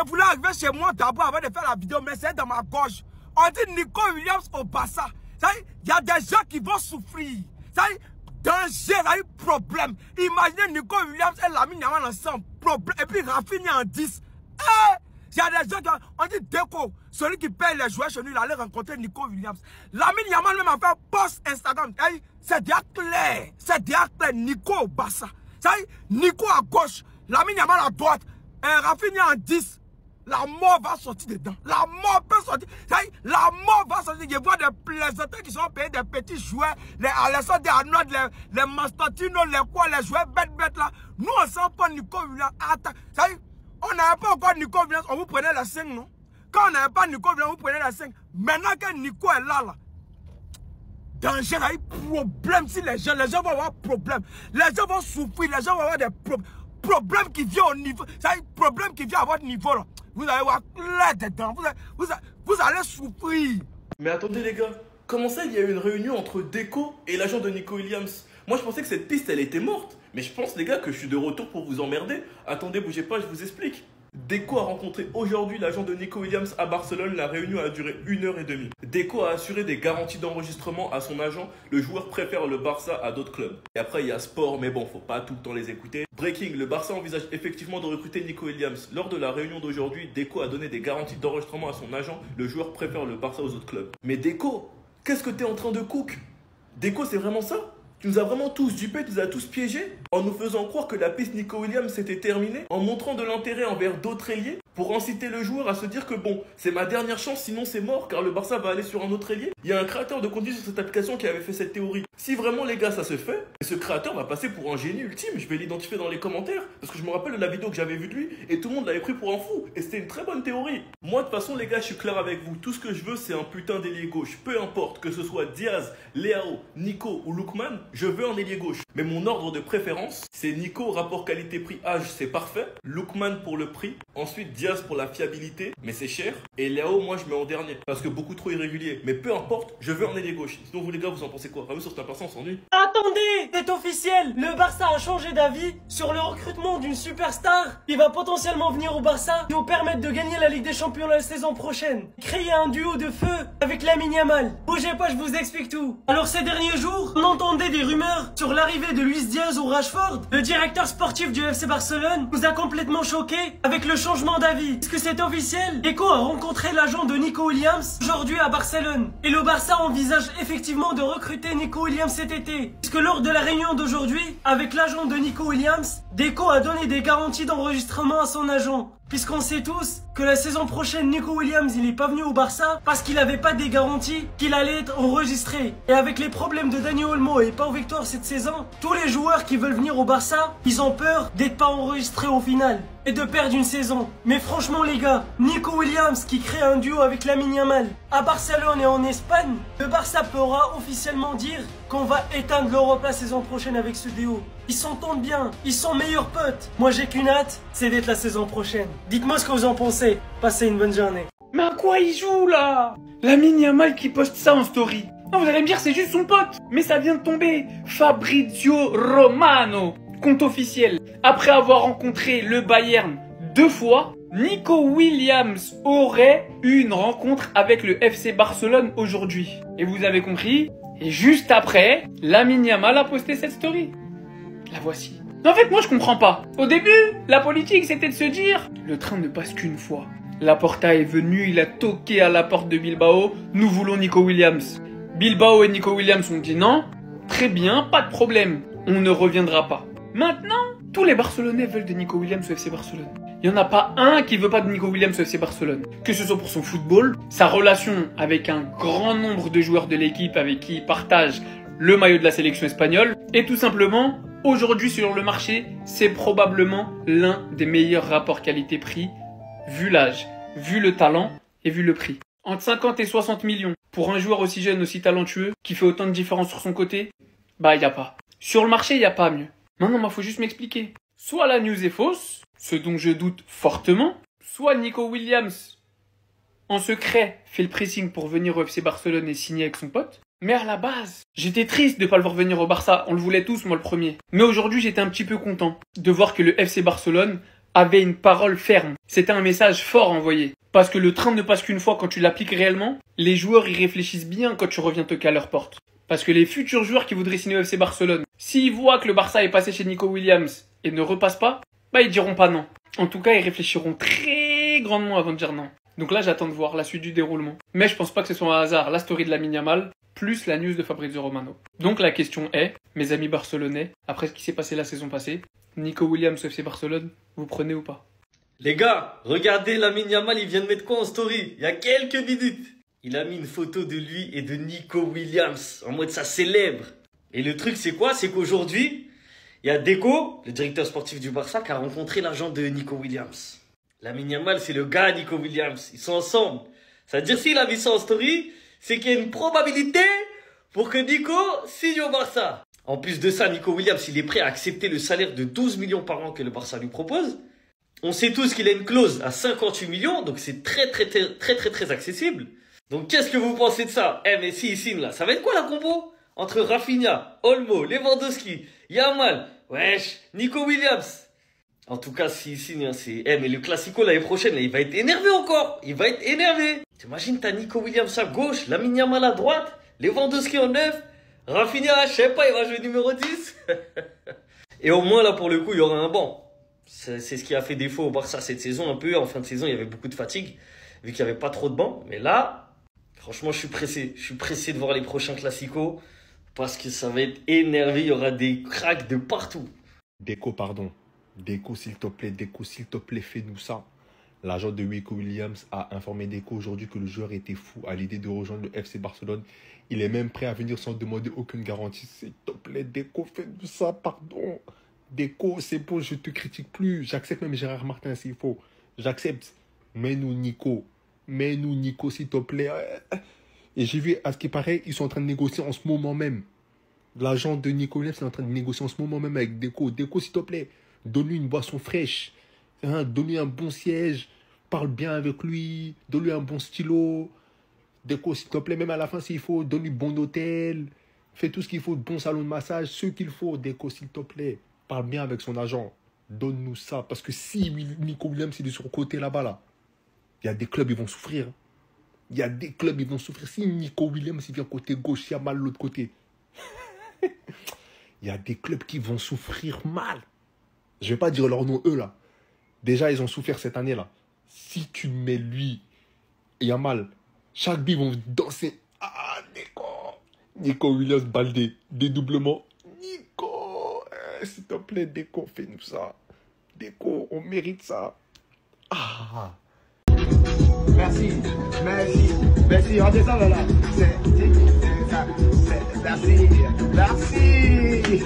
Je voulais arriver chez moi d'abord avant de faire la vidéo, mais c'est dans ma gorge. On dit Nico Williams au Barça. Il y a des gens qui vont souffrir. Danger, il y a problème. Imaginez Nico Williams et Lamine Yamal ensemble. Problème. Et puis Rafinha en 10. Il y a des gens qui on dit Deco, celui qui paye les joueurs chez nous, il allait rencontrer Nico Williams. Lamine Yamal même a fait post Instagram. C'est déjà clair. C'est déjà clair. Nico au Barça. Nico à gauche, Lamine Yamal à droite. Rafinha en 10. La mort va sortir dedans. La mort peut sortir. La mort va sortir. Je vois des plaisantins qui sont payés, des petits joueurs, les Alessandro de Arnold, les Mastantino, les joueurs bêtes là. Nous, on sent pas Nico Williams. On n'avait pas encore Nico Williams, on vous prenait la 5, non? Quand on n'avait pas Nico Williams, on vous prenait la 5. Maintenant que Nico est là, danger, il y a problème. Si les gens vont avoir problème. Les gens vont souffrir, les gens vont avoir des problèmes qui viennent au niveau. C'est un problème qui vient à votre niveau là. Vous allez avoir clair dedans. Vous allez souffrir. Mais attendez les gars, comment ça il y a eu une réunion entre Deco et l'agent de Nico Williams? Moi je pensais que cette piste elle était morte. Mais je pense les gars que je suis de retour pour vous emmerder. Attendez, bougez pas, je vous explique. Deco a rencontré aujourd'hui l'agent de Nico Williams à Barcelone. La réunion a duré 1h30. Deco a assuré des garanties d'enregistrement à son agent. Le joueur préfère le Barça à d'autres clubs. Et après, il y a sport, mais bon, faut pas tout le temps les écouter. Breaking, le Barça envisage effectivement de recruter Nico Williams. Lors de la réunion d'aujourd'hui, Deco a donné des garanties d'enregistrement à son agent. Le joueur préfère le Barça aux autres clubs. Mais Deco, qu'est-ce que t'es en train de cook? Deco, c'est vraiment ça? Tu nous as vraiment tous dupés, tu nous as tous piégés en nous faisant croire que la piste Nico Williams s'était terminée, en montrant de l'intérêt envers d'autres ailiers pour inciter le joueur à se dire que bon, c'est ma dernière chance, sinon c'est mort car le Barça va aller sur un autre ailier. Il y a un créateur de contenu sur cette application qui avait fait cette théorie. Si vraiment les gars ça se fait, ce créateur va passer pour un génie ultime, je vais l'identifier dans les commentaires parce que je me rappelle de la vidéo que j'avais vue de lui et tout le monde l'avait pris pour un fou et c'était une très bonne théorie. Moi de toute façon les gars je suis clair avec vous, tout ce que je veux c'est un putain d'ailier gauche, peu importe que ce soit Diaz, Leao, Nico ou Lookman, je veux un ailier gauche. Mais mon ordre de préférence c'est Nico rapport qualité-prix âge c'est parfait, Lookman pour le prix, ensuite Diaz pour la fiabilité mais c'est cher et Leao moi je mets en dernier parce que beaucoup trop irrégulier, mais peu importe, je veux un ailier gauche. Sinon vous les gars vous en pensez quoi? Vraiment sur cette personne on s'ennuie. Attendez, c'est officiel. Le Barça a changé d'avis sur le recrutement d'une superstar qui va potentiellement venir au Barça et nous permettre de gagner la Ligue des Champions la saison prochaine. Créer un duo de feu avec Lamine Yamal. Bougez pas, je vous explique tout. Alors ces derniers jours, on entendait des rumeurs sur l'arrivée de Luis Diaz au Rashford. Le directeur sportif du FC Barcelone nous a complètement choqués avec le changement d'avis. Est-ce que c'est officiel? Deco a rencontré l'agent de Nico Williams aujourd'hui à Barcelone. Et le Barça envisage effectivement de recruter Nico Williams cet été. Puisque lors de la réunion d'aujourd'hui, avec l'agent de Nico Williams, Deco a donné des garanties d'enregistrement à son agent. Puisqu'on sait tous que la saison prochaine, Nico Williams, il est pas venu au Barça parce qu'il avait pas des garanties qu'il allait être enregistré. Et avec les problèmes de Dani Olmo et Pau Victor cette saison, tous les joueurs qui veulent venir au Barça, ils ont peur d'être pas enregistrés au final et de perdre une saison. Mais franchement les gars, Nico Williams qui crée un duo avec Lamine Yamal à Barcelone et en Espagne, le Barça pourra officiellement dire qu'on va éteindre l'Europe la saison prochaine avec ce duo. Ils s'entendent bien, ils sont meilleurs potes. Moi j'ai qu'une hâte, c'est d'être la saison prochaine. Dites-moi ce que vous en pensez, passez une bonne journée. Mais à quoi il joue là? Lamine Yamal qui poste ça en story. Non, vous allez me dire c'est juste son pote. Mais ça vient de tomber. Fabrizio Romano, compte officiel. Après avoir rencontré le Bayern 2 fois, Nico Williams aurait eu une rencontre avec le FC Barcelone aujourd'hui. Et vous avez compris, et juste après, Lamine Yamal a posté cette story. La voici. En fait, moi je comprends pas. Au début, la politique c'était de se dire le train ne passe qu'une fois. Laporta est venu, il a toqué à la porte de Bilbao. Nous voulons Nico Williams. Bilbao et Nico Williams ont dit non. Très bien, pas de problème. On ne reviendra pas. Maintenant, tous les Barcelonais veulent de Nico Williams au FC Barcelone. Il n'y en a pas un qui veut pas de Nico Williams au FC Barcelone. Que ce soit pour son football, sa relation avec un grand nombre de joueurs de l'équipe avec qui il partage le maillot de la sélection espagnole, et tout simplement, aujourd'hui sur le marché, c'est probablement l'un des meilleurs rapports qualité-prix, vu l'âge, vu le talent et vu le prix. Entre 50 et 60 millions pour un joueur aussi jeune, aussi talentueux, qui fait autant de différence sur son côté, bah il n'y a pas. Sur le marché, il n'y a pas mieux. Maintenant, il faut juste m'expliquer. Soit la news est fausse, ce dont je doute fortement, soit Nico Williams, en secret, fait le pressing pour venir au FC Barcelone et signer avec son pote. Mais à la base, j'étais triste de pas le voir venir au Barça. On le voulait tous, moi le premier. Mais aujourd'hui, j'étais un petit peu content de voir que le FC Barcelone avait une parole ferme. C'était un message fort envoyé. Parce que le train ne passe qu'une fois quand tu l'appliques réellement. Les joueurs y réfléchissent bien quand tu reviens toquer à leur porte. Parce que les futurs joueurs qui voudraient signer au FC Barcelone, s'ils voient que le Barça est passé chez Nico Williams et ne repasse pas, bah ils diront pas non. En tout cas, ils réfléchiront très grandement avant de dire non. Donc là, j'attends de voir la suite du déroulement. Mais je pense pas que ce soit un hasard, la story de Lamine Yamal, plus la news de Fabrizio Romano. Donc la question est, mes amis barcelonais, après ce qui s'est passé la saison passée, Nico Williams au FC Barcelone, vous prenez ou pas? Les gars, regardez Lamine Yamal, il vient de mettre quoi en story? Il y a quelques minutes. Il a mis une photo de lui et de Nico Williams, en mode ça célèbre. Et le truc c'est quoi? C'est qu'aujourd'hui, il y a Deco, le directeur sportif du Barça, qui a rencontré l'agent de Nico Williams. Lamine Yamal, c'est le gars Nico Williams. Ils sont ensemble. C'est-à-dire s'il a mis ça en story, c'est qu'il y a une probabilité pour que Nico signe au Barça. En plus de ça, Nico Williams, il est prêt à accepter le salaire de 12 millions par an que le Barça lui propose. On sait tous qu'il a une clause à 58 millions, donc c'est très accessible. Donc qu'est-ce que vous pensez de ça? Mais si il signe là, ça va être quoi la combo? Entre Rafinha, Olmo, Lewandowski, Yamal, wesh, Nico Williams. En tout cas, s'il signe, c'est... mais le Classico l'année prochaine, là, il va être énervé encore. Il va être énervé. T'imagines, t'as Nico Williams à gauche, Lamine Yamal à droite, Lewandowski en 9, Rafinha, je sais pas, il va jouer numéro 10. Et au moins, là, pour le coup, il y aura un banc. C'est ce qui a fait défaut au Barça cette saison, un peu. En fin de saison, il y avait beaucoup de fatigue, vu qu'il n'y avait pas trop de banc. Mais là, franchement, je suis pressé. Je suis pressé de voir les prochains Classicos, parce que ça va être énervé. Il y aura des cracks de partout. Deco, pardon. Deco, s'il te plaît, fais-nous ça. L'agent de Nico Williams a informé Deco aujourd'hui que le joueur était fou à l'idée de rejoindre le FC Barcelone. Il est même prêt à venir sans demander aucune garantie. S'il te plaît, Deco, fais-nous ça, pardon. Deco, c'est bon, je te critique plus. J'accepte même Gérard Martin s'il faut. J'accepte. Mets-nous Nico, s'il te plaît. Et j'ai vu, à ce qui paraît, ils sont en train de négocier en ce moment même. L'agent de Nico Williams est en train de négocier en ce moment même avec Deco. Deco, s'il te plaît. Donne-lui une boisson fraîche, donne-lui un bon siège, parle bien avec lui, donne-lui un bon stylo. Deco, s'il te plaît, même à la fin s'il faut, donne-lui bon hôtel, fais tout ce qu'il faut, bon salon de massage, ce qu'il faut. Deco, s'il te plaît, parle bien avec son agent, donne-nous ça. Parce que si Nico Williams il est sur le côté là-bas, là, il y a des clubs qui vont souffrir. Il y a des clubs qui vont souffrir. Si Nico Williams il vient côté gauche, il y a mal l'autre côté. Il y a des clubs qui vont souffrir mal. Je ne vais pas dire leur nom, eux, là. Déjà, ils ont souffert cette année-là. Si tu mets lui et Yamal, chaque bille vont danser. Ah, Nico Williams, Baldé, dédoublement. Nico, s'il te plaît, Deco, fais-nous ça. Deco, on mérite ça. Ah. Merci. Redescends là. Merci.